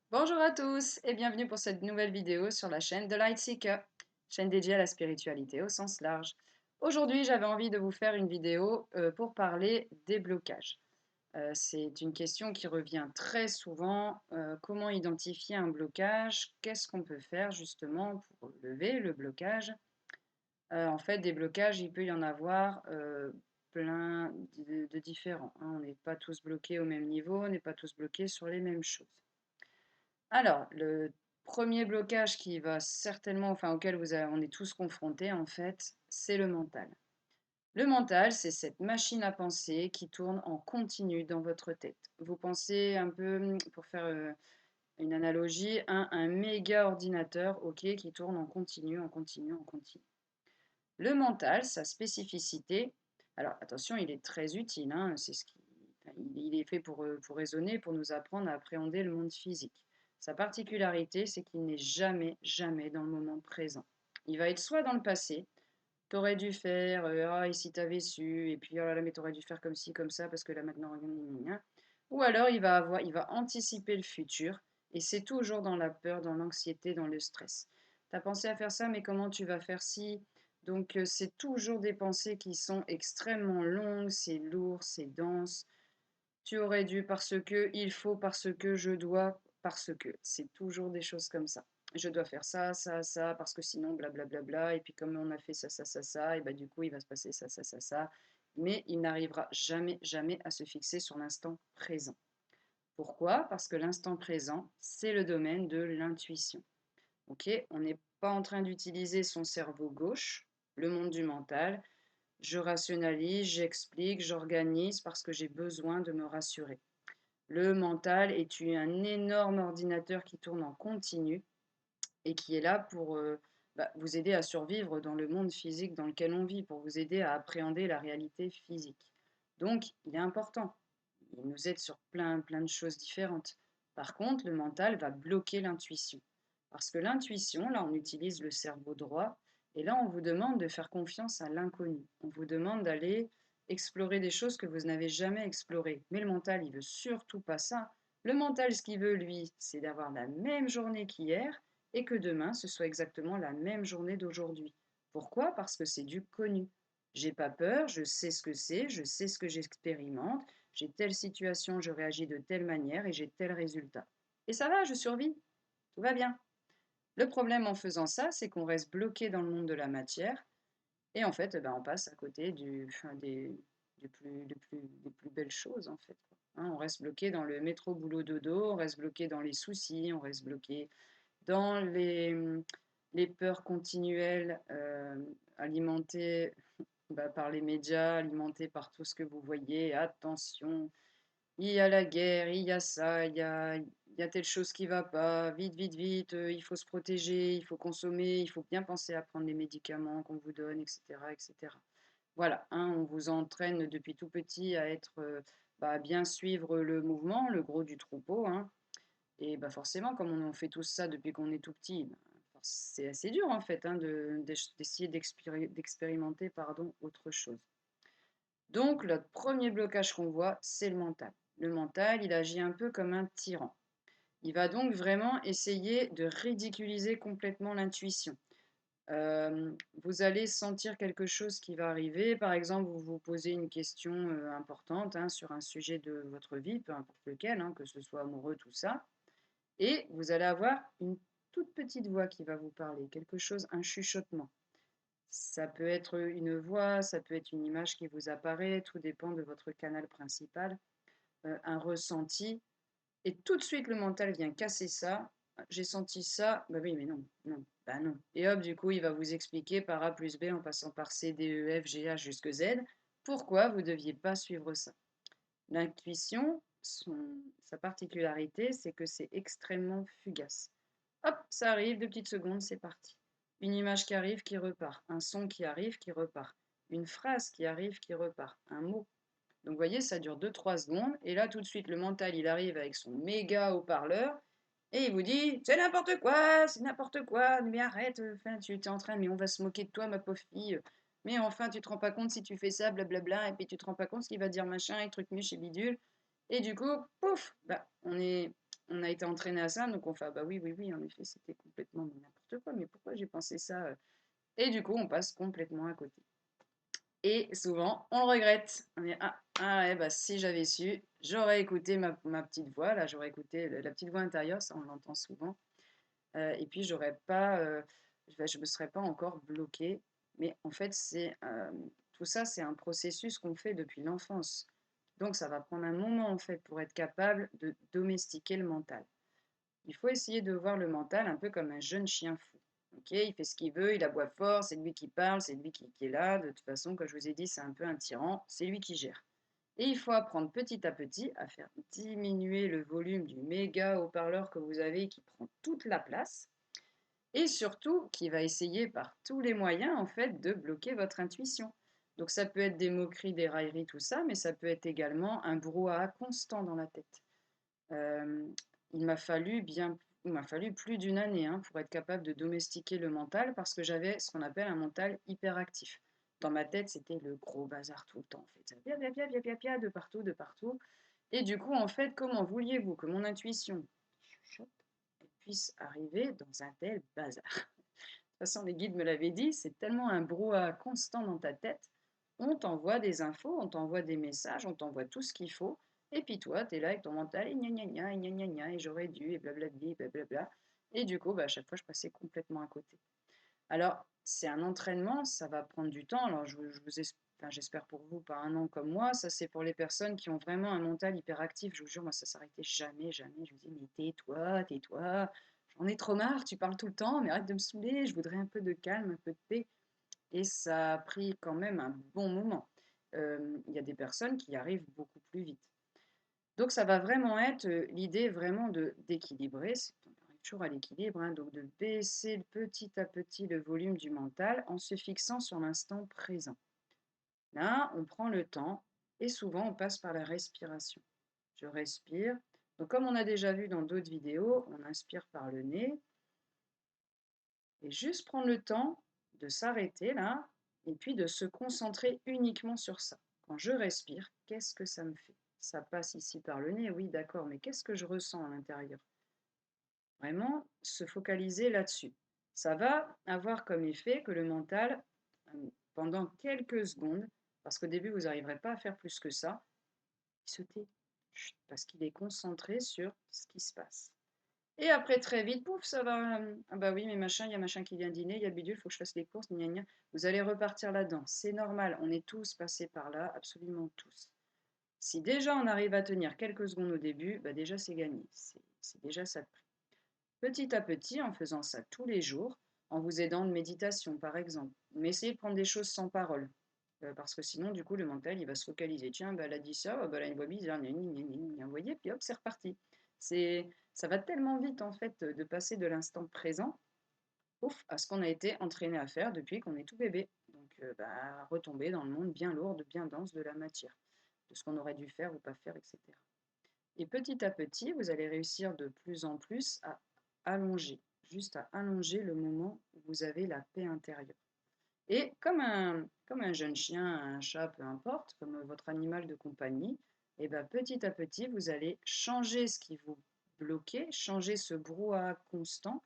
Bonjour à tous et bienvenue pour cette nouvelle vidéo sur la chaîne de Lightseeker, chaîne dédiée à la spiritualité au sens large. Aujourd'hui, j'avais envie de vous faire une vidéo pour parler des blocages. C'est une question qui revient très souvent. Comment identifier un blocage? Qu'est-ce qu'on peut faire justement pour lever le blocage? En fait, des blocages, il peut y en avoir plein de différents, hein. On n'est pas tous bloqués au même niveau, on n'est pas tous bloqués sur les mêmes choses. Alors, le premier blocage qui va certainement, enfin auquel on est tous confrontés en fait, c'est le mental. Le mental, c'est cette machine à penser qui tourne en continu dans votre tête. Vous pensez un peu, pour faire une analogie, un méga ordinateur, ok, qui tourne en continu, en continu, en continu. Le mental, sa spécificité, alors attention, il est très utile, hein, enfin, il est fait pour raisonner, pour nous apprendre à appréhender le monde physique. Sa particularité, c'est qu'il n'est jamais, jamais dans le moment présent. Il va être soit dans le passé, t'aurais dû faire, ah, et si t'avais su, et puis oh là là, mais t'aurais dû faire comme ci, comme ça, parce que là maintenant, ou alors il va anticiper le futur, et c'est toujours dans la peur, dans l'anxiété, dans le stress. T'as pensé à faire ça, mais comment tu vas faire ci? Donc c'est toujours des pensées qui sont extrêmement longues, c'est lourd, c'est dense. Tu aurais dû parce que, il faut parce que, je dois parce que. C'est toujours des choses comme ça. Je dois faire ça, ça, ça, parce que sinon, blablabla. Bla, bla, bla, et puis comme on a fait ça, ça, ça, ça, et bah du coup, il va se passer ça, ça, ça, ça. Mais il n'arrivera jamais, jamais à se fixer sur l'instant présent. Pourquoi? Parce que l'instant présent, c'est le domaine de l'intuition. Ok, on n'est pas en train d'utiliser son cerveau gauche, le monde du mental. Je rationalise, j'explique, j'organise parce que j'ai besoin de me rassurer. Le mental est un énorme ordinateur qui tourne en continu et qui est là pour vous aider à survivre dans le monde physique dans lequel on vit, pour vous aider à appréhender la réalité physique. Donc, il est important. Il nous aide sur plein, plein de choses différentes. Par contre, le mental va bloquer l'intuition. Parce que l'intuition, là, on utilise le cerveau droit, et là, on vous demande de faire confiance à l'inconnu. On vous demande d'aller explorer des choses que vous n'avez jamais explorées. Mais le mental, il veut surtout pas ça. Le mental, ce qu'il veut, lui, c'est d'avoir la même journée qu'hier et que demain, ce soit exactement la même journée d'aujourd'hui. Pourquoi? Parce que c'est du connu. J'ai pas peur, je sais ce que c'est, je sais ce que j'expérimente, j'ai telle situation, je réagis de telle manière et j'ai tel résultat. Et ça va, je survis, tout va bien. Le problème en faisant ça, c'est qu'on reste bloqué dans le monde de la matière et en fait, on passe à côté enfin, des plus belles choses en fait. Hein, on reste bloqué dans le métro boulot dodo, on reste bloqué dans les soucis, on reste bloqué dans les peurs continuelles alimentées par les médias, alimentées par tout ce que vous voyez. Attention, il y a la guerre, il y a ça, il y a telle chose qui va pas, vite, vite, vite, il faut se protéger, il faut consommer, il faut bien penser à prendre les médicaments qu'on vous donne, etc., etc. Voilà, hein, on vous entraîne depuis tout petit à être, bien suivre le mouvement, le gros du troupeau, hein. Et bah forcément, comme on fait tous ça depuis qu'on est tout petit, c'est assez dur en fait, hein, d'essayer d'expérimenter pardon, autre chose. Donc, le premier blocage qu'on voit, c'est le mental. Le mental, il agit un peu comme un tyran. Il va donc vraiment essayer de ridiculiser complètement l'intuition. Vous allez sentir quelque chose qui va arriver. Par exemple, vous vous posez une question importante, hein, sur un sujet de votre vie, peu importe lequel, hein, que ce soit amoureux, tout ça. Et vous allez avoir une toute petite voix qui va vous parler, quelque chose, un chuchotement. Ça peut être une voix, ça peut être une image qui vous apparaît, tout dépend de votre canal principal, un ressenti. Et tout de suite, le mental vient casser ça. J'ai senti ça, bah oui, mais non, non, bah non. Et hop, du coup, il va vous expliquer par A plus B en passant par C, D, E, F, G, H jusque Z, pourquoi vous ne deviez pas suivre ça. L'intuition, sa particularité, c'est que c'est extrêmement fugace. Hop, ça arrive, 2 petites secondes, c'est parti. Une image qui arrive, qui repart. Un son qui arrive, qui repart. Une phrase qui arrive, qui repart. Un mot. Donc vous voyez, ça dure 2 3 secondes. Et là, tout de suite, le mental, il arrive avec son méga haut-parleur. Et il vous dit, c'est n'importe quoi, mais arrête, enfin, tu es en train, mais on va se moquer de toi, ma pauvre fille. Mais enfin, tu te rends pas compte si tu fais ça, blablabla, et puis tu te rends pas compte ce qu'il va dire machin, et truc miche et bidule. Et du coup, pouf, on est on a été entraîné à ça, donc on fait: «Ah bah oui, oui, oui, en effet, c'était complètement n'importe quoi, mais pourquoi j'ai pensé ça?» Et du coup, on passe complètement à côté. Et souvent, on le regrette. On dit: «Ah ouais, bah, si j'avais su, j'aurais écouté ma petite voix là, j'aurais écouté la petite voix intérieure», ça on l'entend souvent. Et puis j'aurais pas, je me serais pas encore bloquée. Mais en fait, tout ça, c'est un processus qu'on fait depuis l'enfance. Donc ça va prendre un moment en fait pour être capable de domestiquer le mental. Il faut essayer de voir le mental un peu comme un jeune chien fou. Ok, il fait ce qu'il veut, il aboie fort, c'est lui qui parle, c'est lui qui est là. De toute façon, comme je vous ai dit, c'est un peu un tyran, c'est lui qui gère. Et il faut apprendre petit à petit à faire diminuer le volume du méga haut-parleur que vous avez qui prend toute la place et surtout qui va essayer par tous les moyens en fait de bloquer votre intuition. Donc ça peut être des moqueries, des railleries, tout ça, mais ça peut être également un brouhaha constant dans la tête. Euh, il m'a fallu bien, il m'a fallu plus d'une année hein, pour être capable de domestiquer le mental parce que j'avais ce qu'on appelle un mental hyperactif. Dans ma tête, c'était le gros bazar tout le temps. En fait, ça pia, pia, pia, pia, pia, pia, de partout, de partout. Et du coup, en fait, comment vouliez-vous que mon intuition chuchote, elle puisse arriver dans un tel bazar? De toute façon, les guides me l'avaient dit, c'est tellement un brouhaha constant dans ta tête. On t'envoie des infos, on t'envoie des messages, on t'envoie tout ce qu'il faut. Et puis toi, tu es là avec ton mental, et gna gna gna, et gna gna gna, et j'aurais dû, et blablabli, blablabla. Et du coup, bah, à chaque fois, je passais complètement à côté. Alors, c'est un entraînement, ça va prendre du temps. Alors, enfin, j'espère pour vous, pas un an comme moi. Ça, c'est pour les personnes qui ont vraiment un mental hyperactif. Je vous jure, moi, ça s'arrêtait jamais, jamais. Je me dis, mais tais-toi, tais-toi. J'en ai trop marre, tu parles tout le temps, mais arrête de me saouler. Je voudrais un peu de calme, un peu de paix. Et ça a pris quand même un bon moment. Il y a des personnes qui y arrivent beaucoup plus vite. Donc ça va vraiment être l'idée vraiment d'équilibrer, on arrive toujours à l'équilibre, hein, donc de baisser petit à petit le volume du mental en se fixant sur l'instant présent. Là, on prend le temps et souvent on passe par la respiration. Je respire. Donc comme on a déjà vu dans d'autres vidéos, on inspire par le nez et juste prendre le temps de s'arrêter là et puis de se concentrer uniquement sur ça. Quand je respire, qu'est-ce que ça me fait? Ça passe ici par le nez, oui, d'accord, mais qu'est-ce que je ressens à l'intérieur? Vraiment se focaliser là-dessus. Ça va avoir comme effet que le mental, pendant quelques secondes, parce qu'au début, vous n'arriverez pas à faire plus que ça, il se tait, parce qu'il est concentré sur ce qui se passe. Et après, très vite, pouf, ça va. Ah bah oui, mais machin, il y a machin qui vient dîner, il y a bidule, il faut que je fasse les courses, gna gna. Vous allez repartir là-dedans. C'est normal, on est tous passés par là, absolument tous. Si déjà on arrive à tenir quelques secondes au début, bah déjà c'est gagné. C'est déjà ça de prix. Petit à petit, en faisant ça tous les jours, en vous aidant de méditation par exemple, mais essayez de prendre des choses sans parole. Parce que sinon, du coup, le mental, il va se focaliser. Tiens, bah, elle a dit ça, oh, bah, là, une voix bizarre, gna, gna, gna, gna, gna. Vous voyez, puis hop, c'est reparti. Ça va tellement vite, en fait, de passer de l'instant présent, ouf, à ce qu'on a été entraîné à faire depuis qu'on est tout bébé. Donc, bah, retomber dans le monde bien lourd, bien dense de la matière, de ce qu'on aurait dû faire ou pas faire, etc. Et petit à petit, vous allez réussir de plus en plus à allonger, juste à allonger le moment où vous avez la paix intérieure. Et comme un jeune chien, un chat, peu importe, comme votre animal de compagnie, et ben petit à petit, vous allez changer ce qui vous bloquait, changer ce brouhaha constant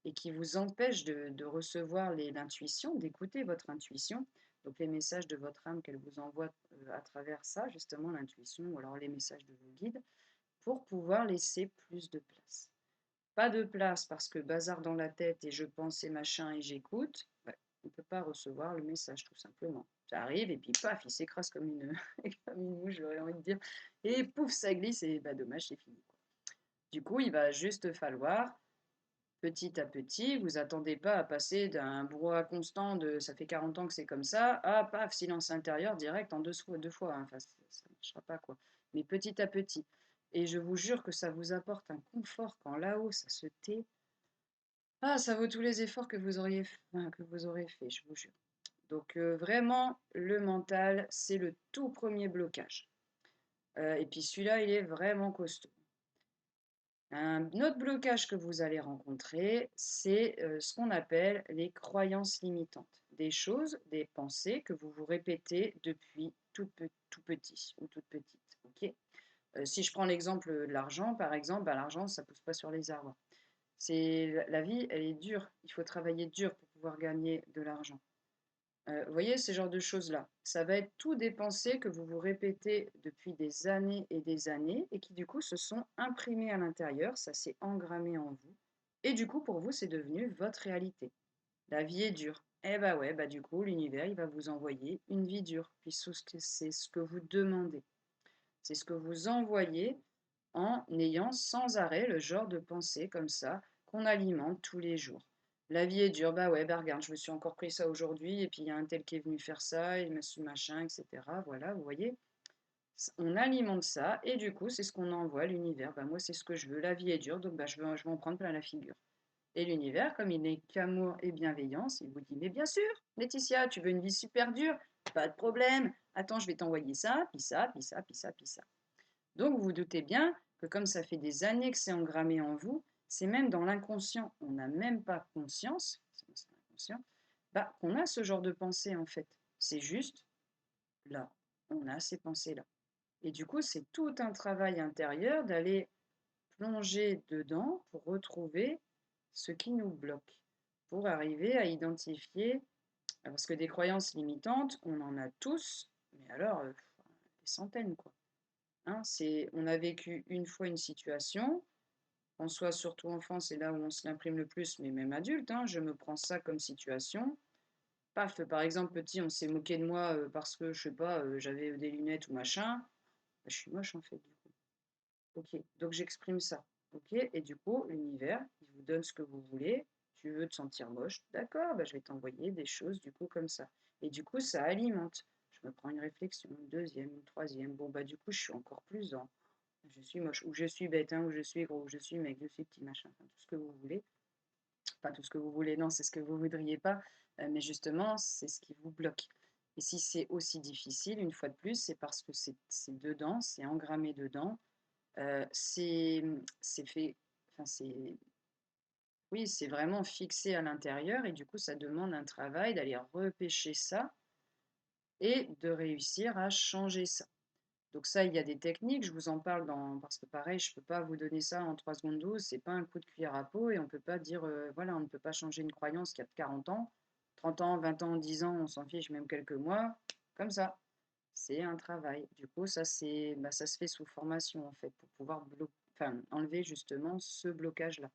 et qui vous empêche de recevoir l'intuition, d'écouter votre intuition, donc les messages de votre âme qu'elle vous envoie à travers ça, justement l'intuition, ou alors les messages de vos guides, pour pouvoir laisser plus de place. Pas de place parce que bazar dans la tête et je pense et machin et j'écoute, ouais, on ne peut pas recevoir le message tout simplement. Ça arrive et puis paf, il s'écrase comme comme une mouche, j'aurais envie de dire. Et pouf, ça glisse et bah dommage, c'est fini. Du coup, il va juste falloir, petit à petit, vous attendez pas à passer d'un brouhaha constant de ça fait 40 ans que c'est comme ça, à paf, silence intérieur direct en deux fois. Hein. Enfin, ça ne marchera pas quoi. Mais petit à petit. Et je vous jure que ça vous apporte un confort quand là-haut ça se tait. Ah, ça vaut tous les efforts que que vous aurez fait, je vous jure. Donc vraiment, le mental, c'est le tout premier blocage. Et puis celui-là, il est vraiment costaud. Un autre blocage que vous allez rencontrer, c'est ce qu'on appelle les croyances limitantes. Des choses, des pensées que vous vous répétez depuis tout petit ou toute petite. Ok. Si je prends l'exemple de l'argent, par exemple, bah, l'argent, ça pousse pas sur les arbres. C'est la vie, elle est dure. Il faut travailler dur pour pouvoir gagner de l'argent. Vous voyez ce genre de choses-là? Ça va être tout des pensées que vous vous répétez depuis des années et qui du coup se sont imprimées à l'intérieur, ça s'est engrammé en vous et du coup pour vous c'est devenu votre réalité. La vie est dure. Eh bah ouais, bah du coup l'univers il va vous envoyer une vie dure, puisque c'est ce que vous demandez. C'est ce que vous envoyez en ayant sans arrêt le genre de pensée comme ça qu'on alimente tous les jours. La vie est dure, bah ouais, bah regarde, je me suis encore pris ça aujourd'hui, et puis il y a un tel qui est venu faire ça, il m'a su machin, etc. Voilà, vous voyez, on alimente ça, et du coup, c'est ce qu'on envoie à l'univers. Bah moi, c'est ce que je veux, la vie est dure, donc bah, je vais en prendre plein la figure. Et l'univers, comme il n'est qu'amour et bienveillance, il vous dit, mais bien sûr, Laetitia, tu veux une vie super dure? Pas de problème. Attends, je vais t'envoyer ça, puis ça, puis ça, puis ça, puis ça. Donc vous vous doutez bien que comme ça fait des années que c'est engrammé en vous, c'est même dans l'inconscient, on n'a même pas conscience, c'est inconscient, bah, qu'on a ce genre de pensée en fait. C'est juste là, on a ces pensées-là. Et du coup, c'est tout un travail intérieur d'aller plonger dedans pour retrouver ce qui nous bloque, pour arriver à identifier, parce que des croyances limitantes, on en a tous, mais alors des centaines quoi. Hein, on a vécu une fois une situation, en soi, surtout enfant, c'est là où on se l'imprime le plus, mais même adulte, hein, je me prends ça comme situation. Paf, par exemple, petit, on s'est moqué de moi parce que, je sais pas, j'avais des lunettes ou machin. Bah, je suis moche en fait, du coup. Ok, donc j'exprime ça. Ok, et du coup, l'univers, il vous donne ce que vous voulez. Tu veux te sentir moche, d'accord, bah, je vais t'envoyer des choses du coup comme ça. Et du coup, ça alimente. Je me prends une réflexion, une deuxième, une troisième. Bon, bah, du coup, je suis encore plus en je suis moche, ou je suis bête, hein, ou je suis gros, ou je suis mec, je suis petit, machin, enfin, tout ce que vous voulez. Pas tout ce que vous voulez, non, c'est ce que vous ne voudriez pas, mais justement, c'est ce qui vous bloque. Et si c'est aussi difficile, une fois de plus, c'est parce que c'est dedans, c'est engrammé dedans, c'est fait, enfin, oui, c'est vraiment fixé à l'intérieur, et du coup, ça demande un travail d'aller repêcher ça et de réussir à changer ça. Donc ça, il y a des techniques, je vous en parle parce que pareil, je ne peux pas vous donner ça en 3 secondes 12, c'est pas un coup de cuillère à peau, et on ne peut pas dire, voilà, on ne peut pas changer une croyance qui a 40 ans, 30 ans, 20 ans, 10 ans, on s'en fiche, même quelques mois, comme ça. C'est un travail. Du coup, ça se fait sous formation en fait, pour pouvoir enfin, enlever justement ce blocage-là.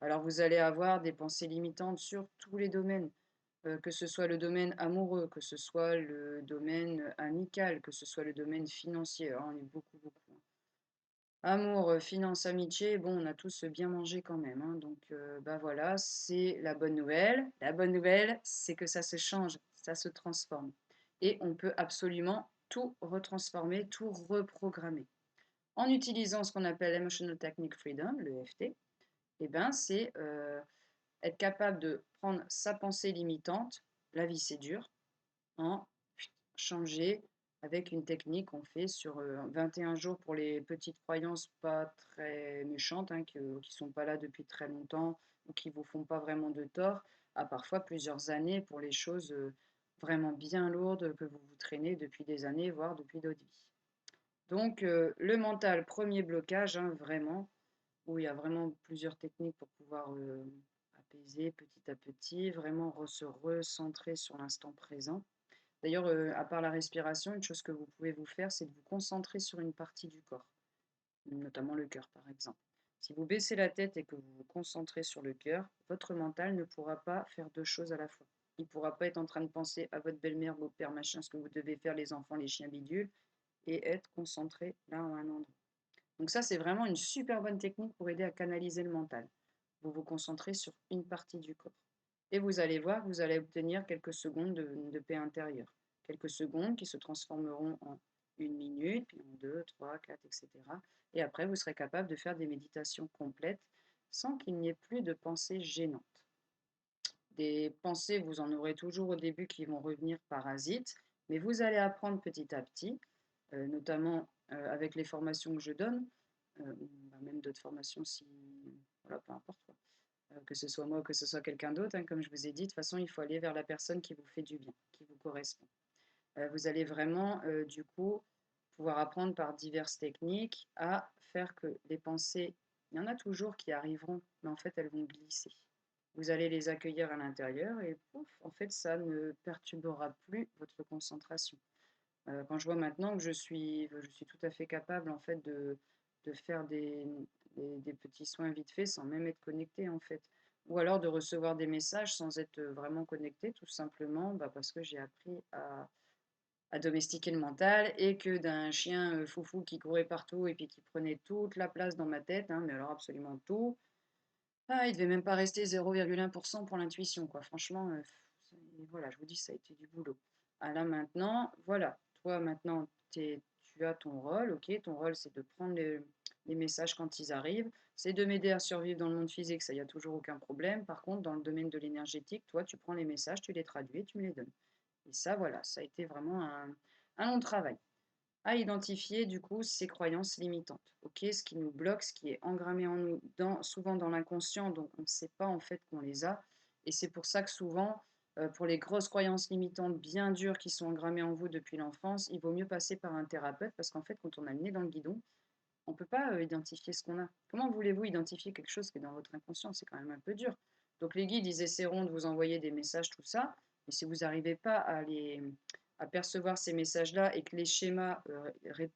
Alors vous allez avoir des pensées limitantes sur tous les domaines, que ce soit le domaine amoureux, que ce soit le domaine amical, que ce soit le domaine financier. Alors, on est beaucoup, beaucoup, hein. Amour, finance, amitié, bon, on a tous bien mangé quand même, hein, donc bah voilà, c'est la bonne nouvelle. La bonne nouvelle, c'est que ça se change, ça se transforme. Et on peut absolument tout retransformer, tout reprogrammer. En utilisant ce qu'on appelle l'Emotional Technique Freedom, le l'EFT, eh ben, c'est être capable de prendre sa pensée limitante, la vie c'est dur, en changer avec une technique qu'on fait sur 21 jours pour les petites croyances pas très méchantes, hein, qui ne sont pas là depuis très longtemps ou qui ne vous font pas vraiment de tort, à parfois plusieurs années pour les choses vraiment bien lourdes que vous vous traînez depuis des années, voire depuis d'autres vies. Donc le mental, premier blocage, hein, vraiment, où il y a vraiment plusieurs techniques pour pouvoir apaiser petit à petit, vraiment se recentrer sur l'instant présent. D'ailleurs, à part la respiration, une chose que vous pouvez vous faire, c'est de vous concentrer sur une partie du corps, notamment le cœur par exemple. Si vous baissez la tête et que vous vous concentrez sur le cœur, votre mental ne pourra pas faire deux choses à la fois. Il ne pourra pas être en train de penser à votre belle-mère, vos pères, machin, ce que vous devez faire, les enfants, les chiens bidules, et être concentré là à un endroit. Donc ça, c'est vraiment une super bonne technique pour aider à canaliser le mental. Vous vous concentrez sur une partie du corps. Et vous allez voir, vous allez obtenir quelques secondes de paix intérieure. Quelques secondes qui se transformeront en une minute, puis en deux, trois, quatre, etc. Et après, vous serez capable de faire des méditations complètes sans qu'il n'y ait plus de pensées gênantes. Des pensées, vous en aurez toujours au début qui vont revenir parasites, mais vous allez apprendre petit à petit, notamment avec les formations que je donne, même d'autres formations si, voilà, peu importe quoi. Que ce soit moi ou que ce soit quelqu'un d'autre, hein, comme je vous ai dit, de toute façon, il faut aller vers la personne qui vous fait du bien, qui vous correspond. Vous allez vraiment, du coup, pouvoir apprendre par diverses techniques à faire que les pensées, il y en a toujours qui arriveront, mais en fait, elles vont glisser. Vous allez les accueillir à l'intérieur et pouf, en fait, ça ne perturbera plus votre concentration. Quand je vois maintenant que je suis tout à fait capable en fait de faire des petits soins vite fait sans même être connectée en fait. Ou alors de recevoir des messages sans être vraiment connectée, tout simplement bah, parce que j'ai appris à domestiquer le mental et que d'un chien foufou qui courait partout et puis qui prenait toute la place dans ma tête, hein, mais alors absolument tout, ah, il devait même pas rester 0,1% pour l'intuition, quoi. Franchement, voilà, je vous dis, ça a été du boulot. Ah là maintenant, voilà, toi maintenant, tu as ton rôle, ok, ton rôle c'est de prendre les messages quand ils arrivent, c'est de m'aider à survivre dans le monde physique, ça y a toujours aucun problème. Par contre, dans le domaine de l'énergétique, toi, tu prends les messages, tu les traduis et tu me les donnes. Et ça, voilà, ça a été vraiment un long travail à identifier du coup ces croyances limitantes. Ok, ce qui nous bloque, ce qui est engrammé en nous, souvent dans l'inconscient, donc on ne sait pas en fait qu'on les a. Et c'est pour ça que souvent, pour les grosses croyances limitantes bien dures qui sont engrammées en vous depuis l'enfance, il vaut mieux passer par un thérapeute parce qu'en fait, quand on a le nez dans le guidon, on ne peut pas identifier ce qu'on a. Comment voulez-vous identifier quelque chose qui est dans votre inconscient? C'est quand même un peu dur. Donc les guides, ils essaieront de vous envoyer des messages, tout ça, mais si vous n'arrivez pas à percevoir ces messages-là et que les schémas,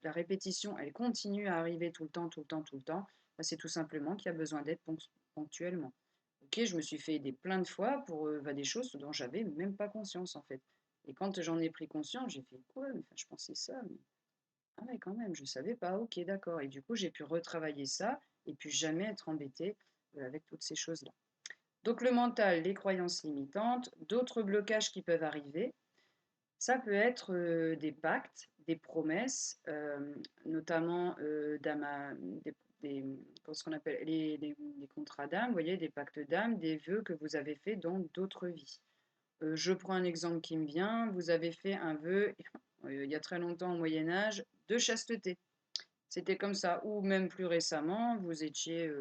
la répétition, elle continue à arriver tout le temps, tout le temps, tout le temps, bah, c'est tout simplement qu'il y a besoin d'aide ponctuellement. Ok, je me suis fait aider plein de fois pour bah, des choses dont j'avais même pas conscience en fait. Et quand j'en ai pris conscience, j'ai fait quoi? Enfin, je pensais ça, mais ah ouais, quand même, je savais pas. OK, d'accord. Et du coup, j'ai pu retravailler ça et puis jamais être embêtée avec toutes ces choses-là. Donc le mental, les croyances limitantes, d'autres blocages qui peuvent arriver, ça peut être des pactes, des promesses, notamment des, ce qu'on appelle les contrats d'âme, vous voyez, des pactes d'âme, des vœux que vous avez faits dans d'autres vies. Je prends un exemple qui me vient. Vous avez fait un vœu, il y a très longtemps au Moyen Âge, de chasteté. C'était comme ça. Ou même plus récemment, vous étiez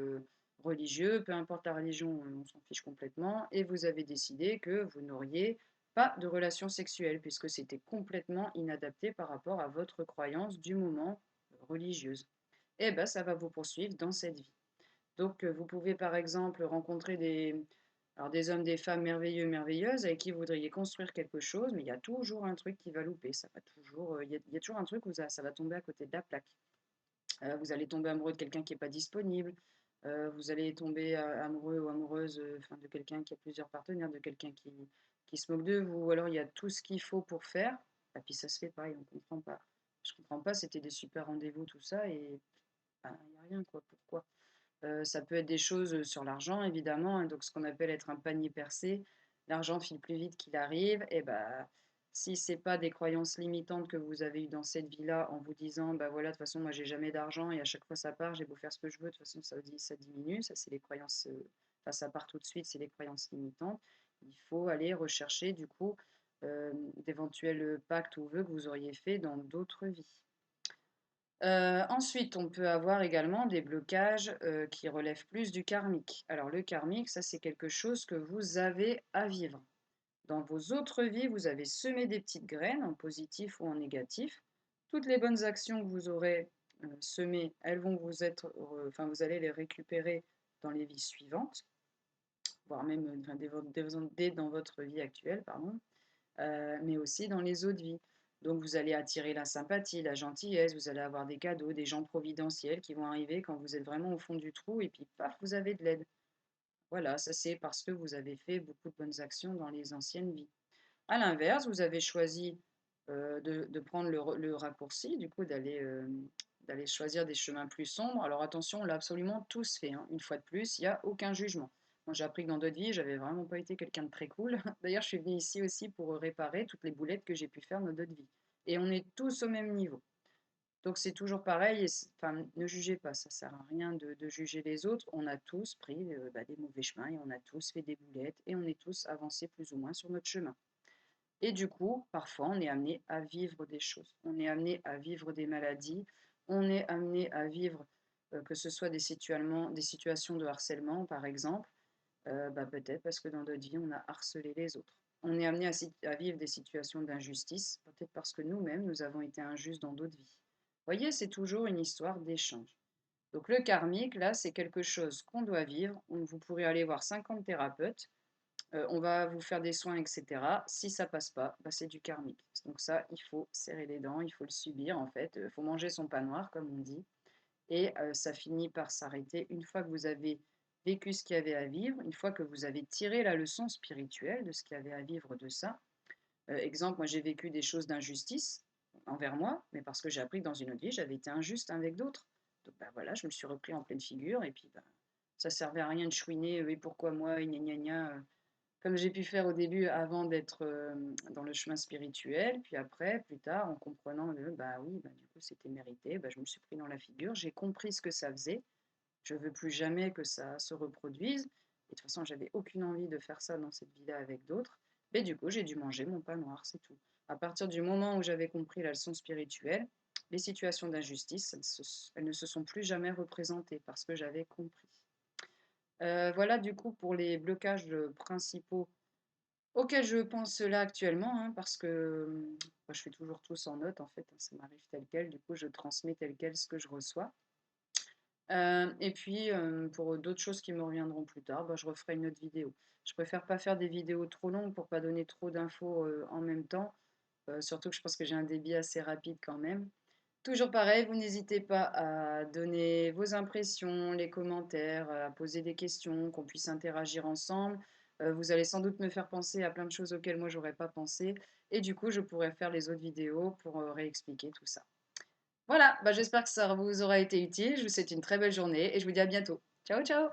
religieux, peu importe la religion, on s'en fiche complètement, et vous avez décidé que vous n'auriez pas de relation sexuelle, puisque c'était complètement inadapté par rapport à votre croyance du moment religieuse. Eh bien, ça va vous poursuivre dans cette vie. Donc, vous pouvez par exemple rencontrer des hommes, des femmes merveilleux, merveilleuses avec qui vous voudriez construire quelque chose, mais il y a toujours un truc qui va louper. Ça va toujours, il y a toujours un truc où ça va tomber à côté de la plaque. Vous allez tomber amoureux de quelqu'un qui n'est pas disponible. Vous allez tomber amoureux ou amoureuse enfin, de quelqu'un qui a plusieurs partenaires, de quelqu'un qui se moque de vous. Ou alors il y a tout ce qu'il faut pour faire. Et puis ça se fait pas et on ne comprend pas. Je ne comprends pas, c'était des super rendez-vous, tout ça, et ben, il n'y a rien, quoi. Pourquoi? Ça peut être des choses sur l'argent, évidemment, hein, donc ce qu'on appelle être un panier percé. L'argent file plus vite qu'il arrive, et bah, si c'est pas des croyances limitantes que vous avez eues dans cette vie-là, en vous disant, bah voilà, de toute façon, moi j'ai jamais d'argent et à chaque fois ça part, j'ai beau faire ce que je veux, de toute façon ça diminue, ça c'est les croyances, enfin ça part tout de suite, c'est les croyances limitantes. Il faut aller rechercher du coup d'éventuels pactes ou vœux que vous auriez fait dans d'autres vies. Ensuite, on peut avoir également des blocages, qui relèvent plus du karmique. Alors le karmique, ça c'est quelque chose que vous avez à vivre. Dans vos autres vies, vous avez semé des petites graines, en positif ou en négatif. Toutes les bonnes actions que vous aurez, semées, elles vont vous être enfin vous allez les récupérer dans les vies suivantes, voire même, enfin dès dans votre vie actuelle, pardon. Mais aussi dans les autres vies. Donc vous allez attirer la sympathie, la gentillesse, vous allez avoir des cadeaux, des gens providentiels qui vont arriver quand vous êtes vraiment au fond du trou et puis paf, vous avez de l'aide. Voilà, ça c'est parce que vous avez fait beaucoup de bonnes actions dans les anciennes vies. À l'inverse, vous avez choisi de prendre le raccourci, du coup d'aller choisir des chemins plus sombres. Alors attention, on l'a absolument tous fait, hein. Une fois de plus, il n'y a aucun jugement. Moi, j'ai appris que dans d'autres vies, j'avais vraiment pas été quelqu'un de très cool. D'ailleurs, je suis venue ici aussi pour réparer toutes les boulettes que j'ai pu faire dans d'autres vies. Et on est tous au même niveau. Donc c'est toujours pareil, et enfin, ne jugez pas, ça sert à rien de juger les autres. On a tous pris bah, des mauvais chemins et on a tous fait des boulettes et on est tous avancés plus ou moins sur notre chemin. Et du coup, parfois, on est amené à vivre des choses. On est amené à vivre des maladies. On est amené à vivre, que ce soit des situations de harcèlement, par exemple. Bah, peut-être parce que dans d'autres vies, on a harcelé les autres. On est amené à vivre des situations d'injustice, peut-être parce que nous-mêmes, nous avons été injustes dans d'autres vies. Voyez, c'est toujours une histoire d'échange. Donc le karmique, là, c'est quelque chose qu'on doit vivre. Vous pourrez aller voir 50 thérapeutes, on va vous faire des soins, etc. Si ça passe pas, bah, c'est du karmique. Donc ça, il faut serrer les dents, il faut le subir en fait. Il faut manger son pain noir, comme on dit. Et ça finit par s'arrêter une fois que vous avez vécu ce qu'il y avait à vivre, une fois que vous avez tiré la leçon spirituelle de ce qu'il y avait à vivre de ça. Exemple, moi j'ai vécu des choses d'injustice envers moi, mais parce que j'ai appris que dans une autre vie, j'avais été injuste avec d'autres. Donc bah, voilà, je me suis repris en pleine figure et puis bah, ça servait à rien de chouiner, et pourquoi moi, et gna gna gna, comme j'ai pu faire au début avant d'être dans le chemin spirituel, puis après, plus tard, en comprenant que bah oui, bah, du coup c'était mérité, bah, je me suis pris dans la figure, j'ai compris ce que ça faisait, je veux plus jamais que ça se reproduise, et de toute façon j'avais aucune envie de faire ça dans cette vie-là avec d'autres, mais du coup j'ai dû manger mon pain noir, c'est tout. À partir du moment où j'avais compris la leçon spirituelle, les situations d'injustice, elles ne se sont plus jamais représentées parce que j'avais compris. Voilà du coup pour les blocages principaux auquel je pense là actuellement, hein, parce que moi, je fais toujours tout sans note en fait, hein, ça m'arrive tel quel, du coup je transmets tel quel ce que je reçois. Et puis pour d'autres choses qui me reviendront plus tard, bah, je referai une autre vidéo. Je préfère pas faire des vidéos trop longues pour pas donner trop d'infos en même temps, surtout que je pense que j'ai un débit assez rapide quand même. Toujours pareil, vous n'hésitez pas à donner vos impressions, les commentaires, à poser des questions, qu'on puisse interagir ensemble. Vous allez sans doute me faire penser à plein de choses auxquelles moi j'aurais pas pensé. Et du coup, je pourrais faire les autres vidéos pour réexpliquer tout ça. Voilà, bah, j'espère que ça vous aura été utile. Je vous souhaite une très belle journée et je vous dis à bientôt. Ciao, ciao!